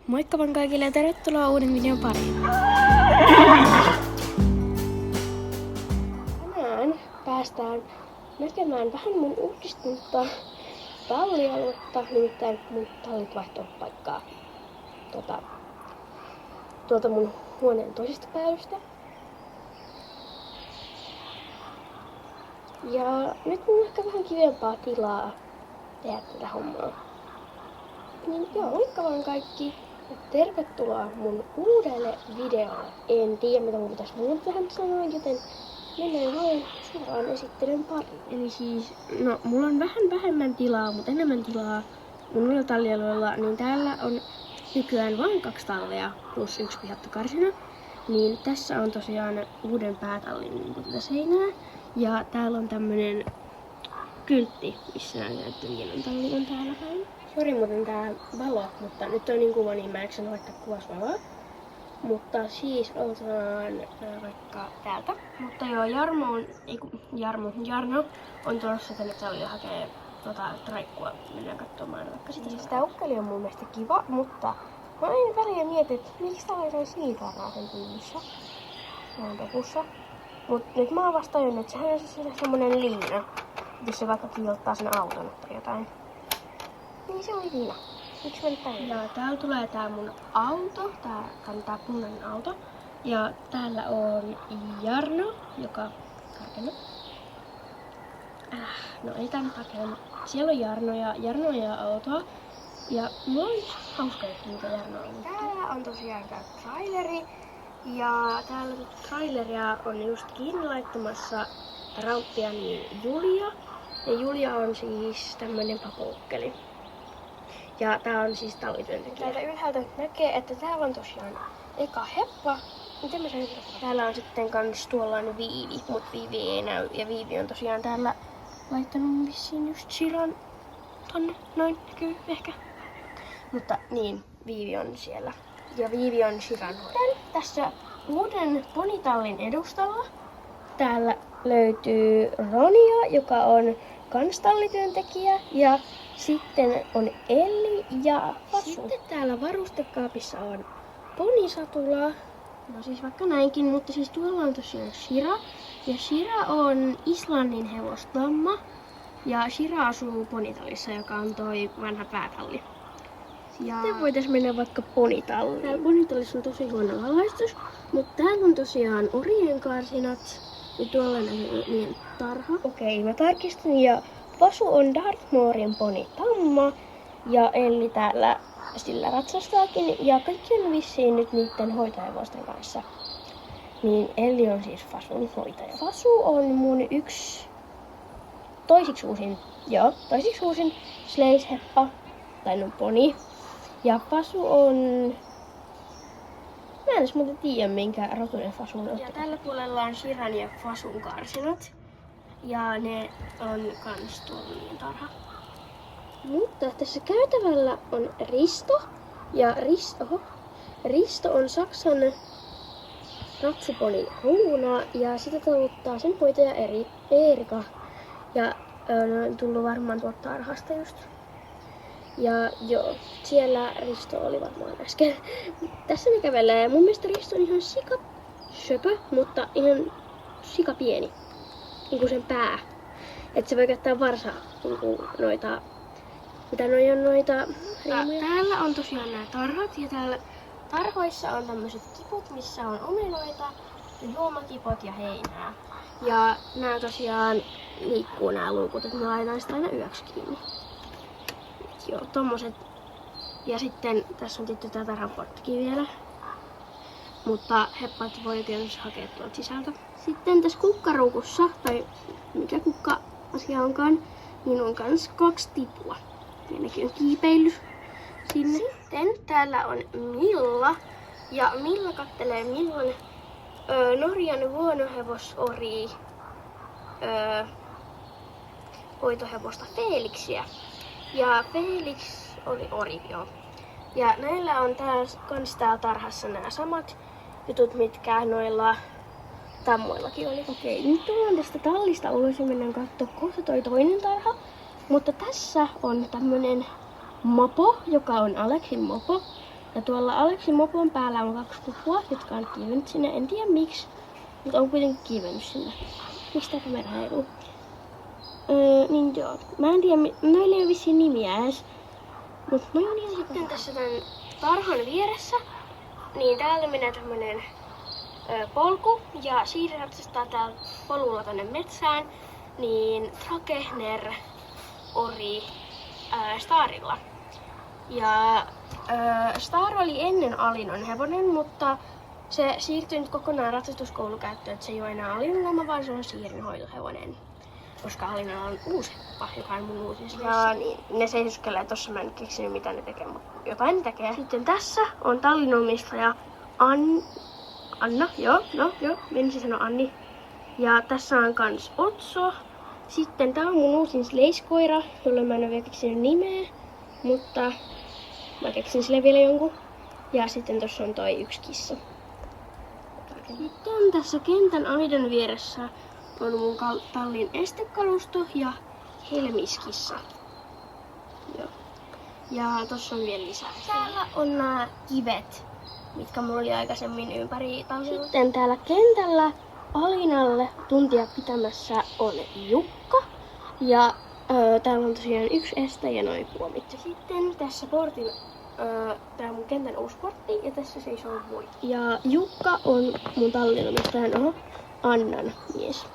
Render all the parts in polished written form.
Moikka vaan kaikille ja tervetuloa uuden videon pariin. Tänään päästään näkemään vähän mun uudistunutta tallialuetta, nimittäin mun tallit vaihtoi paikkaa tuolta mun huoneen toisesta päädystä. Ja nyt mulla on ehkä vähän kivempaa tilaa tehdä tätä hommaa. Niin joo, moikka vaan kaikki ja tervetuloa mun uudelle videolle. En tiedä mitä mun pitäisi muuta tähän sanoa, joten mennään vaan suoraan esittelyn pariin. Eli siis, no mulla on vähän vähemmän tilaa, mutta enemmän tilaa mun uudella tallialueella, niin täällä on nykyään vain 2 tallia plus 1 pihattu karsina. Niin tässä on tosiaan uuden päätallin tätä seinää. Ja täällä on tämmönen kyltti, missä näyttää Vienan talli on täällä päin. Sori muuten tää valo, mutta nyt on niin kuva, niin mä en laittaa kuvasvaloa. Mutta siis otetaan vaikka täältä. Mutta joo, Jarno on tulossa tänne tallille hakee traikkua. Mennään katsomaan vaikka sitä. Siis tää ukkeli on mun mielestä kiva, mutta mä aina välillä mietin, että miksi täällä ei ole sinitarraa sen tyylissä. Näin pepussa. Mut nyt mä oon vasta tajunnut, että sehän on siis semmonen liina. Jos se vaikka kiilottaa sen auton tai jotain. Niin se oli liina. Miksi mä nyt tajunnut? Ja täällä tulee tää mun auto. Tää punainen auto. Ja täällä on Jarno, joka karkennut. No ei tää nyt karkennut. Siellä on Jarno ja Jarno ajaa autoa. Ja mulla on hauska juttu, mitä Jarno on. Täällä on tosiaan tää traileri. Ja täällä traileria on just kiinni laittamassa ramppia niin Julia. Ja Julia on siis tämmönen papoukkeli. Ja tää on siis tallityöntekijä. Täältä ylhäältä näkee, että täällä on tosiaan eka heppa. Miten mä sanon? Täällä on sitten kans tuollainen Viivi, mut Viivi ei näy. Ja Viivi on tosiaan täällä laittanut vissiin just Shiran tonne. Noin näkyy ehkä. Mutta niin, Viivi on siellä. Ja Viivi on Shiran hoitaja. Tässä uuden ponitallin edustalla täällä löytyy Ronia, joka on kans tallityöntekijä. Ja sitten on Elli ja Fasu. Sitten täällä varustekaapissa on ponisatula. No siis vaikka näinkin, mutta siis tuolla on tosiaan Shira. Ja Shira on Islannin hevostamma. Ja Shira asuu ponitallissa, joka on toi vanha päätalli. Ja sitten voitais mennä vaikka ponitalliin. Täällä ponitallissa on tosi huono valaistus, mutta täällä on tosiaan orien karsinat. Ja tuolla näkyy niiden tarha. Okei, mä tarkistin ja Fasu on Dartmoorin ponitamma. Ja Elli täällä sillä ratsastaakin. Ja kaikki on vissiin nyt niiden hoitohevosten kanssa. Niin Elli on siis Fasun hoitaja. Fasu on mun toisiksi uusin sleisheppa. Tai no poni. Ja Fasu on... Mä en edes muuten tiedä, minkä rotuinen Fasu on. Ja tällä puolella on Shiran ja Fasun karsinat. Ja ne on kans tuolla tarha. Mutta tässä käytävällä on Risto. Ja Risto on Saksan ratsuponin Ruuna. Ja sitä tavoittaa sen hoitaja Erika. Ja ne on tullut varmaan tuolta tarhasta just. Ja joo, siellä Risto oli varmaan äsken. Tässä ne kävelee. Mun mielestä Risto on ihan söpö, mutta ihan sika pieni. Niinku sen pää. Et se voi käyttää varsa niinku noita... Mitä noita riimuja? Täällä on tosiaan nämä tarhat ja täällä tarhoissa on tämmöiset kiput, missä on omenoita, juomakipot ja heinää. Ja nämä tosiaan liikkuu nämä luukut, että mä laitan sitä aina yöksi kiinni. Joo, tommoset. Ja sitten tässä on tietty tää tarhanporttikin vielä. Mutta heppat voi tietysti hakea tuolta sisältä. Sitten tässä kukkaruukussa, tai mikä kukka-asia onkaan, niin on kans 2 tipua. Ja nekin on kiipeillyt sinne. Sitten täällä on Milla. Ja Milla kattelee Millan Norjan vuonohevosori hoitohevosta Felixiä. Ja Felix oli ori, joo. Ja näillä on kans täällä tarhassa nämä samat jutut, mitkä noilla tammoillakin oli. Okei, nyt tullaan tästä tallista ulos ja mennään katsoa kohta toi toinen tarha. Mutta tässä on tämmönen mopo, joka on Aleksin mopo. Ja tuolla Aleksin mopon päällä on 2 pupua, jotka on kiivennyt sinne. En tiedä miksi, mutta on kuitenkin kiivennyt sinne. Miksi tää kamera heiluu? Niin joo. Mä en tiedä, noille ei ole vissiin nimiä edes. Mut noi on ihan sitten tässä tän tarhan vieressä, niin täällä menee tämmönen polku ja Siiri ratsastaa täällä polulla tonne metsään, niin Trakehner ori Starilla. Ja Star oli ennen Alinon hevonen, mutta se siirtyi nyt kokonaan ratsastuskoulukäyttöön, että se ei ole enää Alinon loma, vaan se on Siirin hoitohevonen. Koska Alina on uusi heppa, joka on mun uusi. Ja niin, ne seisoskelee tossa, mä en keksinyt mitä ne tekee, mutta jotain ne tekee. Sitten tässä on tallin omistaja Anna, joo, menisin sanoa Anni. Ja tässä on kans Otso. Sitten tää on mun uusin Sleiskoira, jolle mä en ole vielä keksinyt nimeä, mutta mä keksin sille vielä jonkun. Ja sitten tossa on toi yksi kissa. Sitten tässä kentän aidan vieressä on mun tallin estekalusto ja helmiskissa. Joo. Ja tossa on vielä lisää. Täällä on nämä kivet, mitkä mulla oli aikaisemmin ympäri tallia. Sitten täällä kentällä Alinalle tuntia pitämässä on Jukka. Ja täällä on tosiaan yksi estä ja noin puomit. Ja sitten tässä portin, tää on mun kentän uusi portti ja tässä seisoo voi. Ja Jukka on mun tallin omistajan Annan mies.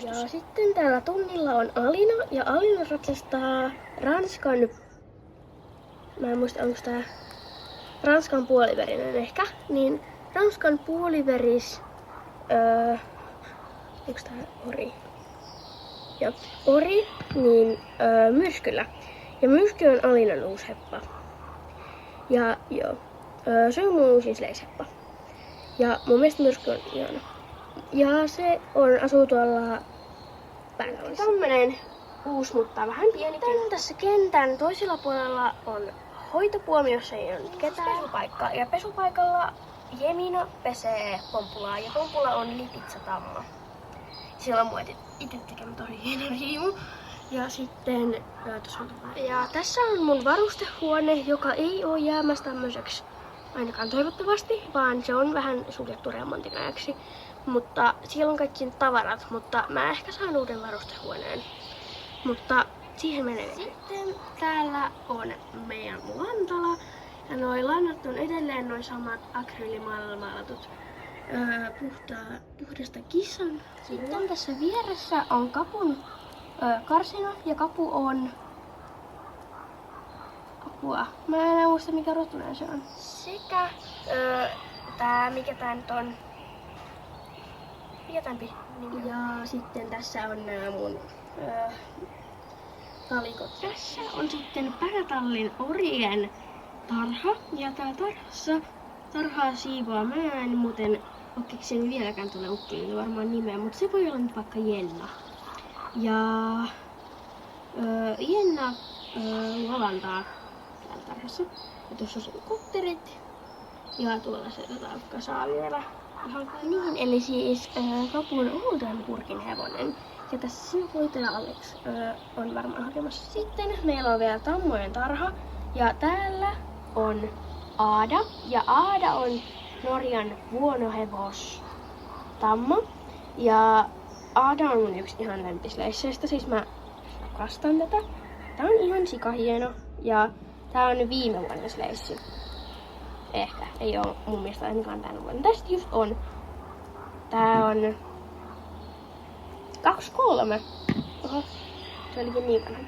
Ja sitten täällä tunnilla on Alina ja Alina ratsastaa Ranskan, mä en muista onko tää Ranskan puoliverinen ehkä, niin Ranskan puoliveris, onko tää ori? Joo, ori, niin myrskyllä. Ja myrsky on Alinan uusi heppa. Ja joo, se on mun uusin sleisheppa. Ja mun mielestä myrsky on ihana. Ja se asuu tuolla Pääkallissa. Tämmönen uusi, mutta vähän pieni. Tässä kentän toisella puolella on hoitopuomi, jossa ei ole ketään. Pesupaikka. Ja pesupaikalla Jemina pesee Pompulaa. Ja Pompula on Lipitsa-tamma. Siellä on mun itse tekemä tosi hieno riimu. Ja sitten ja tässä on mun varustehuone, joka ei ole jäämässä tämmöiseksi ainakaan toivottavasti, vaan se on vähän suljettu remontin ajaksi. Mutta siellä on kaikki tavarat, mutta mä ehkä saan uuden varustehuoneen. Mutta siihen menee. Sitten täällä on meidän lantala. Ja noi lannat on edelleen noin samat akryylimaalla maalatut puhdasta kissan. Sitten tässä vieressä on kapun karsina ja kapu on apua. Mä en enää muista mikä rotunen se on. Sekä mikä tää nyt on? Jätänpi. Ja sitten tässä on nämä mun talikot. Tässä on sitten Pärätallin orien tarha. Ja tää tarhaa siivoaa. Mä en muuten ole keksinyt vieläkään tuolle ukkiin varmaan nimeä, mutta se voi olla nyt vaikka Jenna. Ja Jenna luolantaa täällä tarhassa. Ja tuossa on sen kutterit. Ja tuolla se saa vielä. Niin, eli siis kapun Oldenburgin hevonen. Ja tässä sen hoitaja Alex on varmaan hakemassa. Sitten meillä on vielä tammojen tarha. Ja täällä on Aada. Ja Aada on Norjan vuonohevos tammo. Ja Aada on mun yksi ihan lempisleisseistä. Siis mä rakastan tätä. Tää on ihan sikahieno. Ja tää on viime vuoden sleissi. Ehkä. Ei oo mun mielestä ainakaan tänä vuonna. Tästä just on. Tää on 2-3. Oho. Se olikin niin vanha.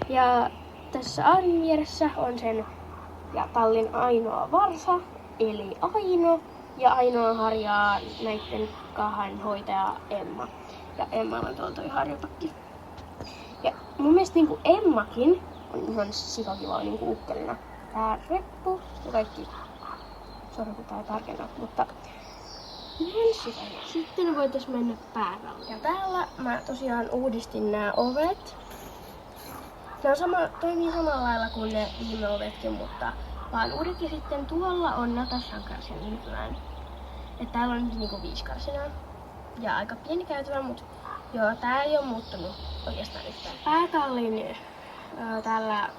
Ja tässä Aadin vieressä on sen ja tallin ainoa varsa. Eli Aino. Ja Ainoa harjaa näitten kahden hoitaja Emma. Ja Emmalla on tuolla toi harjapakki. Ja mun mielestä niinku Emmakin on ihan sikakiva niinku ukkelina. Tää reppu ja kaikki. Sori kun tää tarkentaa, mutta sitten voitais mennä päälle. Ja täällä mä tosiaan uudistin nää ovet. Nää toimii samalla lailla kuin ne viime ovetkin, mutta vaan uudet. Ja sitten tuolla on Natashan karsin inflään. Et täällä on nyt niinku 5 karsinaa. Ja aika pieni käytävä, mut joo, tää ei oo muuttunut oikeastaan yhtään. Päätallin täällä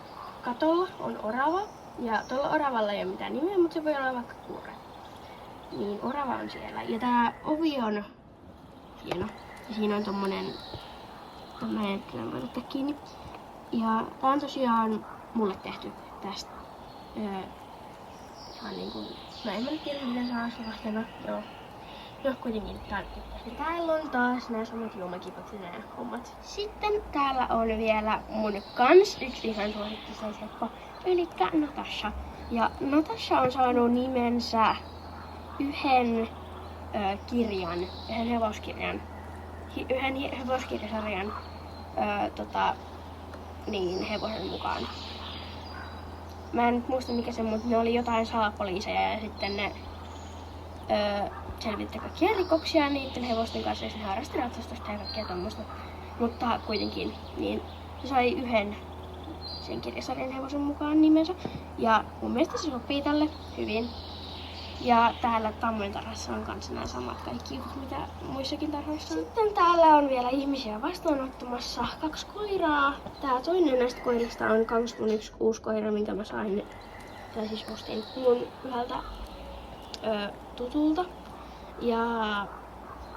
katolla on orava. Ja tuolla oravalla ei ole mitään nimeä, mutta se voi olla vaikka kurre. Niin orava on siellä. Ja tää ovi on hieno. Ja siinä on tommonen kyllä voi ottaa kiinni. Ja tää on tosiaan mulle tehty tästä. Ihan niinku, mä en tiedä miten saa sellaisena. Joo. No kuitenkin tää on. Ja täällä on taas nää samat juomakipot ja nää hommat. Sitten täällä on vielä mun kans yksi ihan suosikki seiseppo. Elikkä Natasha. Ja Natasha on saanut nimensä yhden kirjan, yhden hevoskirjasarjan hevosen mukaan. Mä en nyt muista mikä se, mutta ne oli jotain salapoliiseja ja sitten ne selvitti kaikkia rikoksia niiden hevosten kanssa ja se harrasti ratsastusta ja kaikkea tommoista. Mutta kuitenkin, niin se sai yhden sen kirjasarjan hevosen mukaan nimensä. Ja mun mielestä se sopii tälle hyvin. Ja täällä Tammojen tarhassa on kans nämä samat kaikki jutut, mitä muissakin tarhoissa on. Sitten täällä on vielä ihmisiä vastaanottamassa 2 koiraa. Tää toinen näistä koirista on kans mun yksi uusi koira, minkä mä sain, tai siis ostin mun yhdeltä tutulta.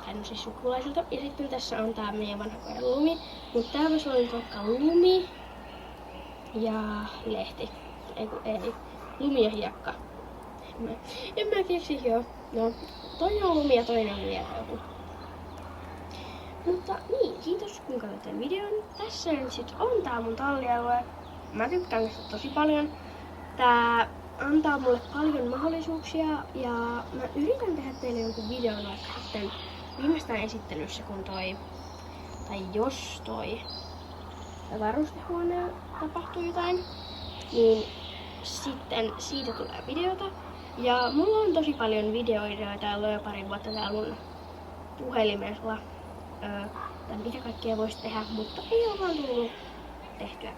Tai no siis sukulaisilta. Ja sitten tässä on tää meidän vanha koira Lumi. Mut täällä on vaikka Lumi ja Lehti. Ei. Lumi ja Hiekka. En mä keksi, joo. No, toinen on Lumi ja toinen on vielä joku. Mutta niin, kiitos kun katsoitte videon. Tässä nyt sit on tää mun tallialue. Mä tykkään tästä tosi paljon. Tää antaa mulle paljon mahdollisuuksia ja mä yritän tehdä teille jonkun videon vaikka sitten viimeistään esittelyssä, kun jos varustehuoneella tapahtuu jotain, niin sitten siitä tulee videota. Ja mulla on tosi paljon videoideoita ollut jo pari vuotta täällä mun puhelimella, tai mitä kaikkea voisi tehdä, mutta ei ole vaan tullut tehtyä.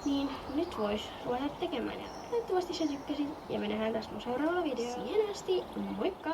Niin nyt vois ruveta tekemään ja toivottavasti sä tykkäsit ja me nähdään tässä mun seuraavalla videolla. Siihen asti, moikka!